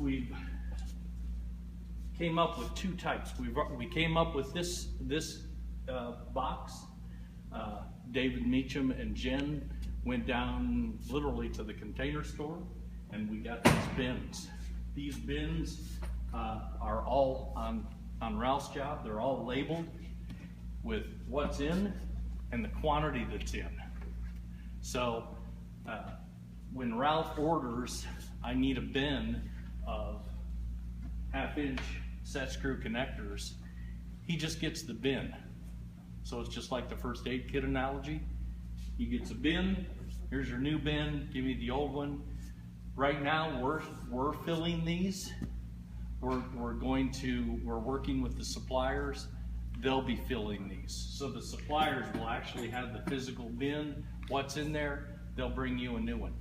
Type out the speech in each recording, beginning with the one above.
we came up with two types. We came up with this box. David Meacham and Jen went down literally to the container store, and we got these bins. These bins are all on Ralph's job. They're all labeled with what's in and the quantity that's in. So when Ralph orders, I need a bin of 1/2-inch set screw connectors, he just gets the bin. So it's just like the first aid kit analogy. He gets a bin, here's your new bin, give me the old one. Right now we're filling these. We're working with the suppliers. They'll be filling these. So the suppliers will actually have the physical bin, what's in there, they'll bring you a new one.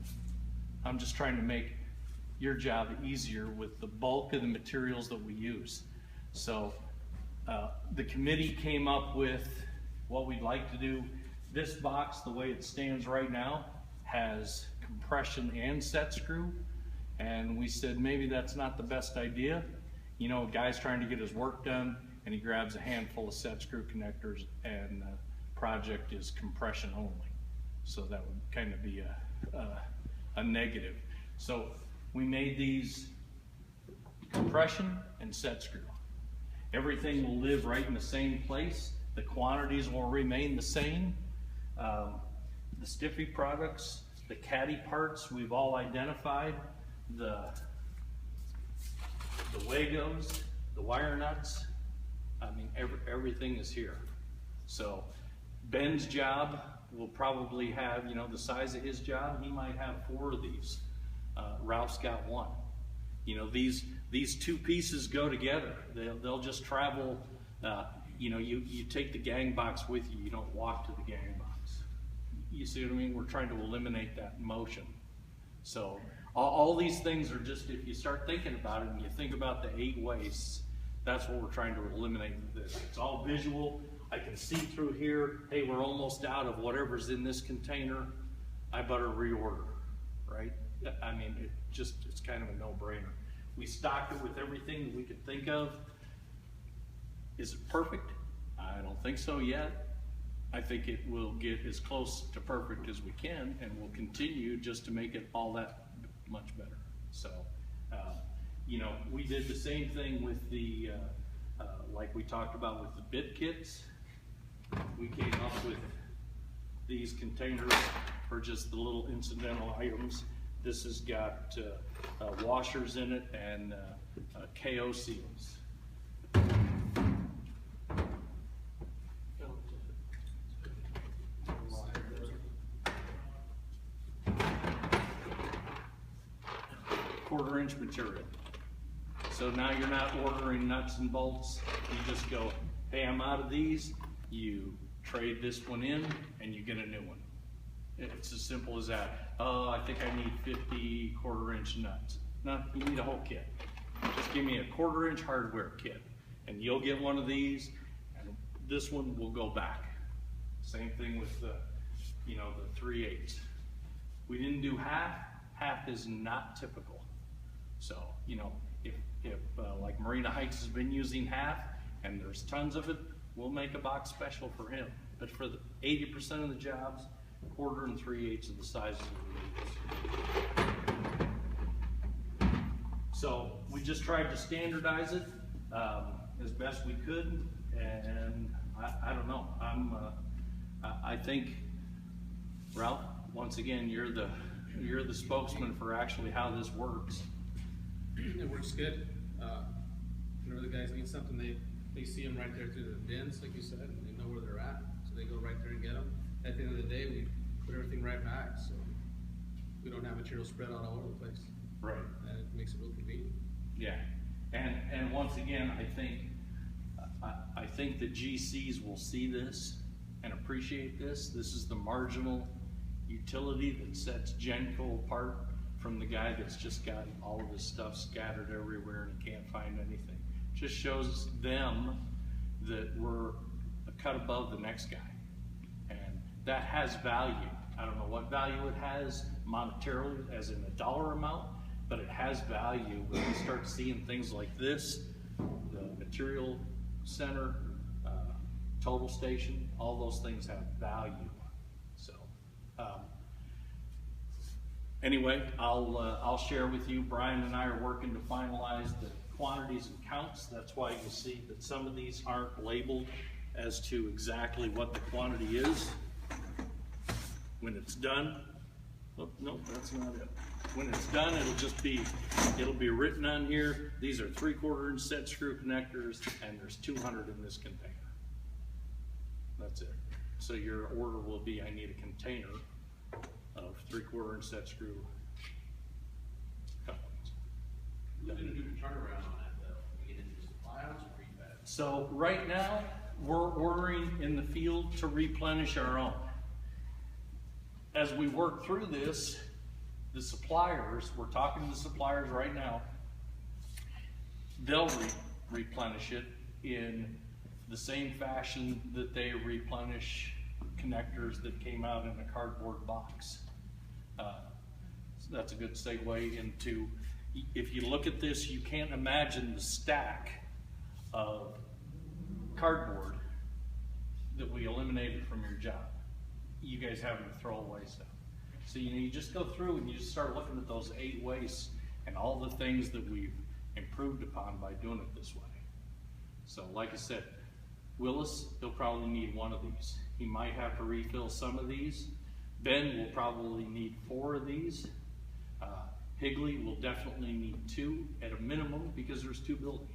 I'm just trying to make your job easier with the bulk of the materials that we use. So the committee came up with what we'd like to do. This box, the way it stands right now, has compression and set screw, and we said maybe that's not the best idea. You know, a guy's trying to get his work done and he grabs a handful of set screw connectors, and the project is compression only. So that would kind of be a negative. So we made these compression and set screw. Everything will live right in the same place. The quantities will remain the same. The stiffy products, the caddy parts, we've all identified. The Wagos, the wire nuts, I mean, everything is here. So Ben's job will probably have, you know, the size of his job, he might have 4 of these. Ralph's got 1. You know, these two pieces go together. They'll just travel. You know, you take the gang box with you. You don't walk to the gang box. You see what I mean? We're trying to eliminate that motion. So all these things are just, if you start thinking about it and you think about the 8 wastes, that's what we're trying to eliminate with this. It's all visual. I can see through here, hey, we're almost out of whatever's in this container. I better reorder, right? I mean, it's kind of a no-brainer. We stocked it with everything that we could think of. Is it perfect? I don't think so yet. I think it will get as close to perfect as we can, and we'll continue just to make it all that much better. So, you know, we did the same thing with the, like we talked about with the bit kits. We came up with these containers for just the little incidental items. This has got washers in it and KO seals. Quarter-inch material. So now you're not ordering nuts and bolts. You just go, hey, I'm out of these. You trade this one in and you get a new one. It's as simple as that. Oh, I think I need 50 quarter-inch nuts. No, you need a whole kit. Just give me a quarter-inch hardware kit, and you'll get one of these, and this one will go back. Same thing with the, you know, the 3/8. We didn't do half. Half is not typical. So, you know, if like Marina Heights has been using half, and there's tons of it, we'll make a box special for him. But for the 80% of the jobs, 1/4 and 3/8 of the sizes of the needs. So we just tried to standardize it as best we could, and I don't know. I think, Ralph, once again, you're the spokesman for actually how this works. It works good. Whenever the guys need something, they see them right there through the bins, like you said, and they know where they're at, so they go right there and get them. At the end of the day, we put everything right back, so we don't have material spread out all over the place. Right. And it makes it real convenient. Yeah, and once again, I think the GCs will see this and appreciate this. This is the marginal utility that sets Jenco apart from the guy that's just got all of his stuff scattered everywhere and can't find anything. Just shows them that we're a cut above the next guy, and that has value. I don't know what value it has monetarily, as in a dollar amount, but it has value when we start seeing things like this, the material center, total station, all those things have value. So, anyway, I'll share with you. Brian and I are working to finalize the quantities and counts. That's why you see that some of these aren't labeled as to exactly what the quantity is. When it's done, oh, no, that's not it. When it's done, it'll be written on here. These are 3/4 inch set screw connectors, and there's 200 in this container. That's it. So your order will be, I need a container of 3/4 inch set screw couplings. Who's gonna do the turnaround on that though? We get into the supply house or prefab? So right now, we're ordering in the field to replenish our own. As we work through this, the suppliers, we're talking to the suppliers right now, they'll replenish it in the same fashion that they replenish connectors that came out in a cardboard box. So that's a good segue into, if you look at this, you can't imagine the stack of cardboard that we eliminated from your job. You guys having to throw away stuff. So you just go through and you just start looking at those 8 wastes and all the things that we've improved upon by doing it this way. So like I said, Willis, he'll probably need 1 of these. He might have to refill some of these. Ben will probably need 4 of these. Higley will definitely need 2 at a minimum because there's 2 buildings.